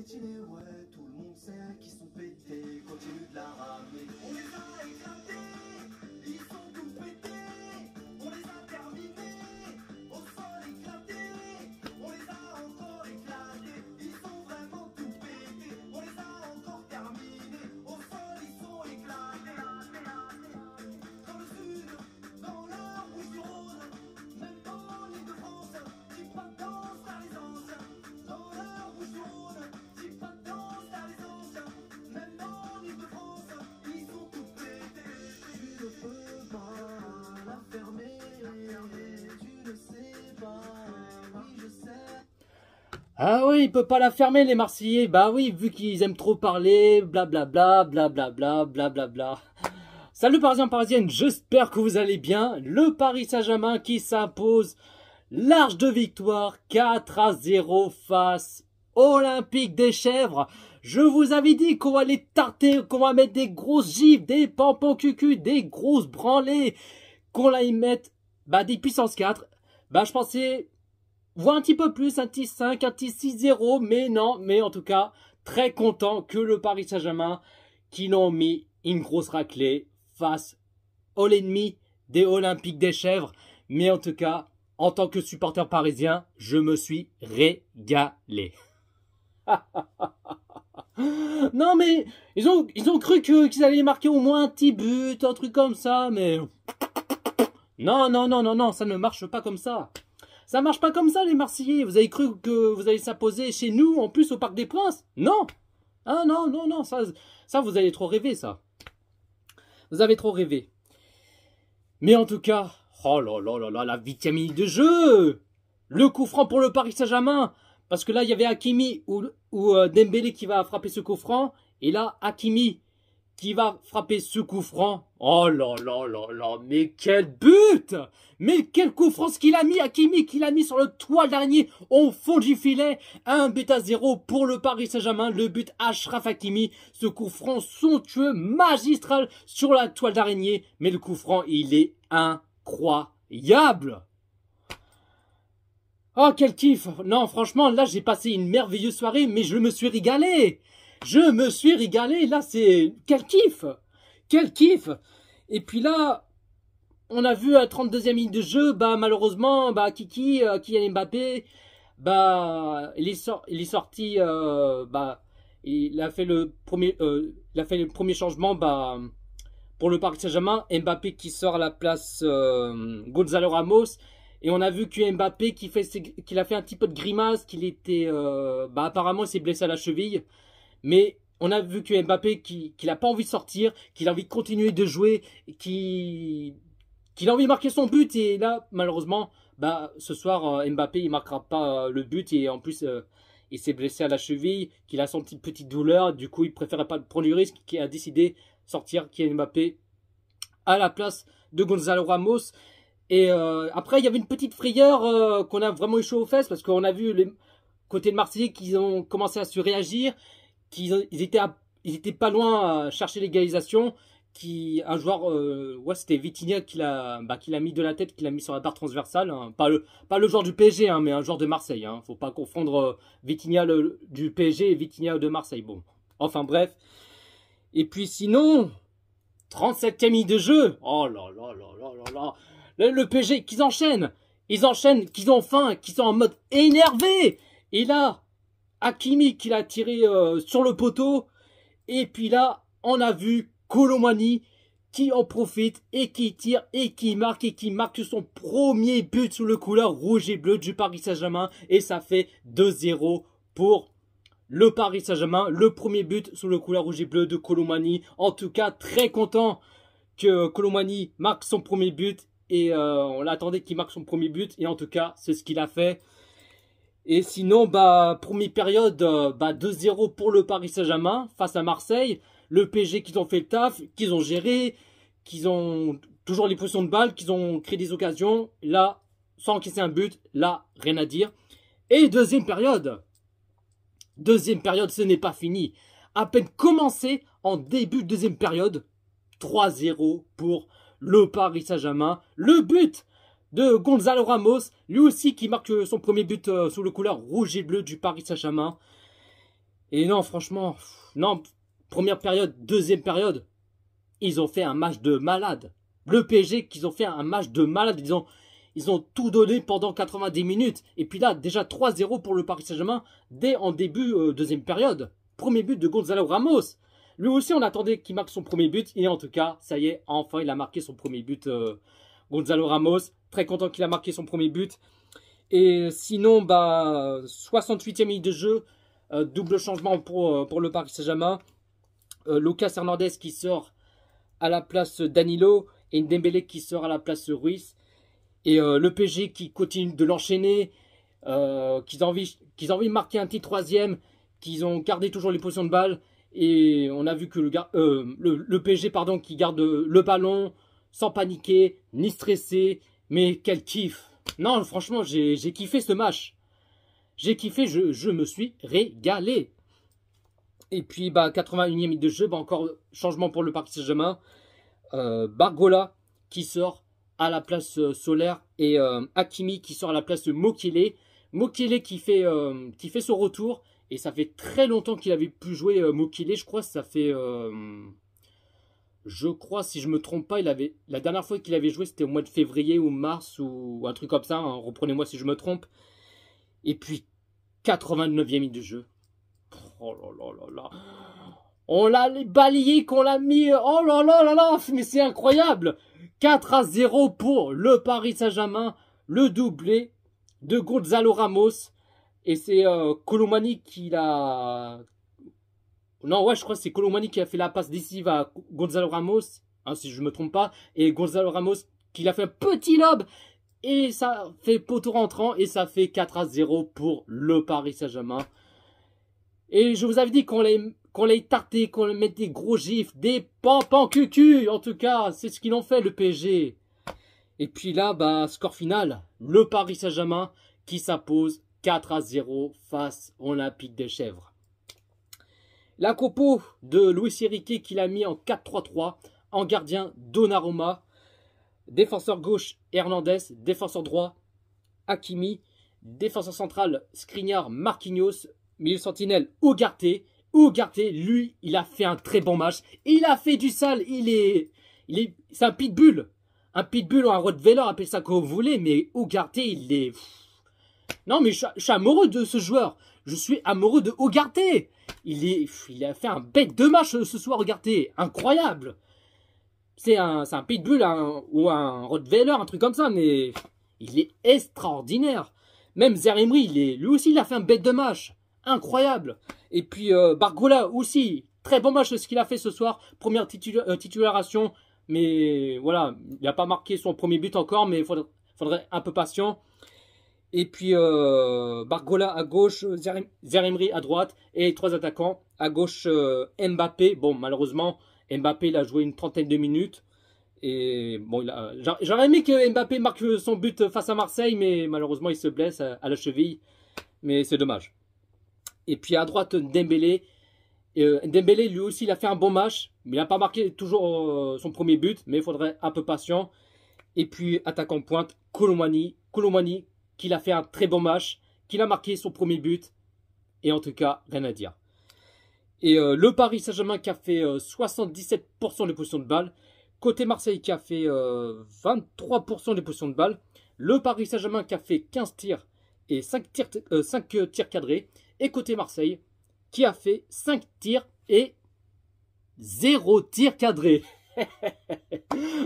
piétiner, ouais, tout le monde sait qu'ils sont pétés, continue de la ramener. On les a éclatés, ils sont tous pétés, on les a terminés, au sol éclaté, on les a encore éclatés, ils sont vraiment tout pétés, on les a encore terminés, au sol ils sont éclatés. Dans le sud, dans la Rouge-du-Rhône, même en Île-de-France, j'ai pas de danse à les anciens. Dans la Rouge-du-Rhône, j'ai pas de danse à les anciens. Même en Île-de-France, ils sont tous pétés. Tu ne peux pas la fermer, tu ne sais pas, oui je sais. Ah oui, il peut pas la fermer les Marseillais. Bah oui, vu qu'ils aiment trop parler, blablabla, blablabla, blablabla. Salut Parisiens, Parisiennes, j'espère que vous allez bien. Le Paris Saint-Germain qui s'impose large de victoire 4-0 face Olympique des Chèvres. Je vous avais dit qu'on va les tarter, qu'on va mettre des grosses gifles, des pampons cucu, des grosses branlées, qu'on va y mettre des puissances 4. Je pensais voir un petit peu plus, un petit 5, un petit 6-0, mais non, mais en tout cas, très content que le Paris Saint-Germain, qui l'ont mis une grosse raclée face à l'ennemi des Olympiques des Chèvres. Mais en tout cas, en tant que supporter parisien, je me suis régalé. Non mais, ils ont cru qu'ils allaient marquer au moins un petit but, un truc comme ça, mais... Non, ça ne marche pas comme ça. Ça marche pas comme ça les Marseillais. Vous avez cru que vous allez s'imposer chez nous, en plus au Parc des Princes? Non. Ah non, ça vous allez trop rêver ça. Vous avez trop rêvé. Mais en tout cas, oh là là, la 8e minute de jeu. Le coup franc pour le Paris Saint-Germain. Parce que là, il y avait Hakimi ou Dembélé qui va frapper ce coup franc. Et là, Hakimi qui va frapper ce coup franc. Oh là là, mais quel but! Mais quel coup franc ce qu'il a mis, Hakimi, qu'il a mis sur le toit d'araignée au fond du filet. 1-0 pour le Paris Saint-Germain. Le but Achraf Hakimi. Ce coup franc somptueux, magistral sur la toile d'araignée. Mais le coup franc, il est incroyable. Oh, quel kiff! Non, franchement, là, j'ai passé une merveilleuse soirée, mais je me suis régalé! Je me suis régalé, là, c'est... Quel kiff! Quel kiff! Et puis là, on a vu à 32e minute de jeu, malheureusement, Kylian Mbappé, il est sorti, il a fait le premier changement, pour le Paris Saint-Germain. Mbappé qui sort à la place Gonzalo Ramos. Et on a vu que Mbappé qu'il a fait un petit peu de grimace, qu'il était apparemment il s'est blessé à la cheville. Mais on a vu que Mbappé qu'il n'a pas envie de sortir, qu'il a envie de continuer de jouer, qu'il a envie de marquer son but. Et là, malheureusement, ce soir, Mbappé il marquera pas le but. Et en plus, il s'est blessé à la cheville, qu'il a senti une petite douleur. Du coup, il préférait pas prendre du risque, qu'il a décidé de sortir Kylian Mbappé à la place de Gonzalo Ramos. Et après, il y avait une petite frayeur qu'on a vraiment eu chaud aux fesses, parce qu'on a vu les côtés de Marseillais qui ont commencé à se réagir, ils étaient pas loin à chercher l'égalisation. Un joueur, c'était Vitinha qui l'a mis de la tête, qui l'a mis sur la barre transversale. Hein. Pas le joueur du PSG, hein, mais un joueur de Marseille. Hein. Faut pas confondre Vitinha du PSG et Vitinha de Marseille. Bon, enfin bref. Et puis sinon, 37e minute de jeu. Oh là là là là là là. Le PSG, qu'ils enchaînent, qu'ils ont faim, qu'ils sont en mode énervé. Et là, Hakimi qui l'a tiré sur le poteau. Et puis là, on a vu Kolo Muani qui en profite et qui tire et qui marque son premier but sous le couleur rouge et bleu du Paris Saint-Germain. Et ça fait 2-0 pour le Paris Saint-Germain. Le premier but sous le couleur rouge et bleu de Kolo Muani. En tout cas, très content que Kolo Muani marque son premier but. Et on l'attendait qu'il marque son premier but. Et en tout cas, c'est ce qu'il a fait. Et sinon, première période, 2-0 pour le Paris Saint-Germain face à Marseille. Le PSG qu'ils ont fait le taf, qu'ils ont géré, qu'ils ont toujours les positions de balle, qu'ils ont créé des occasions. Là, sans encaisser un but, là, rien à dire. Et deuxième période, ce n'est pas fini. À peine commencé en début de deuxième période, 3-0 pour le Paris Saint-Germain. Le but de Gonzalo Ramos, lui aussi qui marque son premier but sous le couleur rouge et bleu du Paris Saint-Germain. Et non, franchement, non, première période, deuxième période, ils ont fait un match de malade. Le PSG, qu'ils ont fait un match de malade. Ils ont tout donné pendant 90 minutes. Et puis là, déjà 3-0 pour le Paris Saint-Germain dès en début deuxième période. Premier but de Gonzalo Ramos. Lui aussi, on attendait qu'il marque son premier but. Et en tout cas, ça y est, enfin, il a marqué son premier but. Gonzalo Ramos, très content qu'il a marqué son premier but. Et sinon, 68e minute de jeu, double changement pour le Paris Saint-Germain. Lucas Hernandez qui sort à la place Danilo et Dembélé qui sort à la place Ruiz. Et le PSG qui continue de l'enchaîner, qu'ils ont envie de marquer un petit troisième, qu'ils ont gardé toujours les positions de balle. Et on a vu que le PSG qui garde le ballon sans paniquer, ni stresser. Mais quel kiff! Non, franchement, j'ai kiffé ce match. J'ai kiffé, je me suis régalé. Et puis, 81e minute de jeu, encore changement pour le Paris Saint-Germain. Bargola qui sort à la place Solaire et Hakimi qui sort à la place de Mokele. Mokele qui fait son retour. Et ça fait très longtemps qu'il avait pu jouer Mokele. Je crois que ça fait... je crois, si je me trompe pas, la dernière fois qu'il avait joué, c'était au mois de février ou mars ou un truc comme ça. Hein, reprenez-moi si je me trompe. Et puis, 89e minute de jeu. Oh là là là là. On l'a balayé, qu'on l'a mis. Oh là là là là. Mais c'est incroyable. 4-0 pour le Paris Saint-Germain. Le doublé de Gonzalo Ramos. Et c'est Colomani qui l'a... Non, ouais, je crois que c'est Colomani qui a fait la passe décisive à Gonzalo Ramos. Hein, si je ne me trompe pas. Et Gonzalo Ramos qui l'a fait un petit lob. Et ça fait poteau rentrant. Et ça fait 4-0 pour le Paris Saint-Germain. Et je vous avais dit qu'on l'ait tarté, qu'on lui mette des gros gifs, des pampans cucu. En tout cas, c'est ce qu'ils ont fait, le PSG. Et puis là, score final. Le Paris Saint-Germain qui s'impose 4-0 face au Olympique des Chèvres. La compo de Luis Enrique qu'il a mis en 4-3-3. En gardien, Donnarumma. Défenseur gauche, Hernandez. Défenseur droit, Hakimi. Défenseur central, Skriniar, Marquinhos. Milieu sentinelle, Ugarte. Ugarte, lui, il a fait un très bon match. Il a fait du sale. C'est un pitbull. Un pitbull ou un rottweiler, appelez ça comme vous voulez. Mais Ugarte, il est... Non, mais je suis amoureux de ce joueur. Je suis amoureux de Ugarte. Il a fait un bête de match ce soir, Ugarte. Incroyable. C'est un pitbull ou un rottweiler, un truc comme ça. Mais il est extraordinaire. Même Zaïre-Emery, lui aussi, il a fait un bête de match. Incroyable. Et puis Bargola aussi. Très bon match ce qu'il a fait ce soir. Première titularisation. Mais voilà, il n'a pas marqué son premier but encore. Mais il faudrait un peu patient. Et puis Bargola à gauche, Zaïre-Emery à droite. Et 3 attaquants. À gauche Mbappé. Bon, malheureusement, Mbappé il a joué une 30aine de minutes. Et bon, j'aurais aimé que Mbappé marque son but face à Marseille. Mais malheureusement, il se blesse à la cheville. Mais c'est dommage. Et puis à droite, Dembélé. Dembélé, lui aussi, il a fait un bon match. Mais il n'a pas marqué toujours son premier but. Mais il faudrait un peu patient. Et puis, attaquant pointe, Colomani. Colomani, qui a fait un très bon match. Qui a marqué son premier but. Et en tout cas, rien à dire. Et le Paris Saint-Germain qui a fait 77% des positions de balle. Côté Marseille qui a fait 23% des positions de balle. Le Paris Saint-Germain qui a fait 15 tirs et 5 tirs cadrés. Et côté Marseille, qui a fait 5 tirs et 0 tir cadré.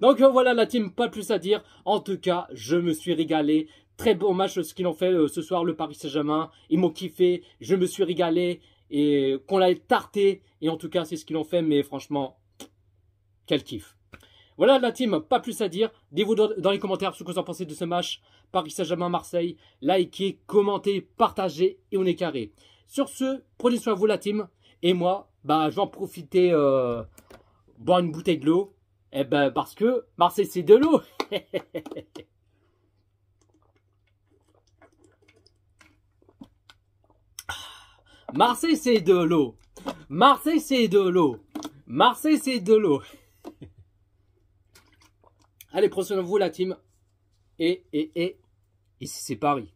Donc voilà la team, pas plus à dire. En tout cas, je me suis régalé. Très bon match ce qu'ils ont fait ce soir, le Paris Saint-Germain. Ils m'ont kiffé, je me suis régalé. Et qu'on l'a tarté. Et en tout cas, c'est ce qu'ils ont fait. Mais franchement, quel kiff. Voilà la team, pas plus à dire. Dites-vous dans les commentaires ce que vous en pensez de ce match. Paris Saint-Germain-Marseille. Likez, commentez, partagez et on est carré. Sur ce, prenez soin de vous la team. Et moi, je vais en profiter boire une bouteille de l'eau. Et parce que Marseille c'est de l'eau. Marseille c'est de l'eau. Marseille c'est de l'eau. Marseille c'est de l'eau. Allez, prenez soin de vous la team. Et ici c'est Paris.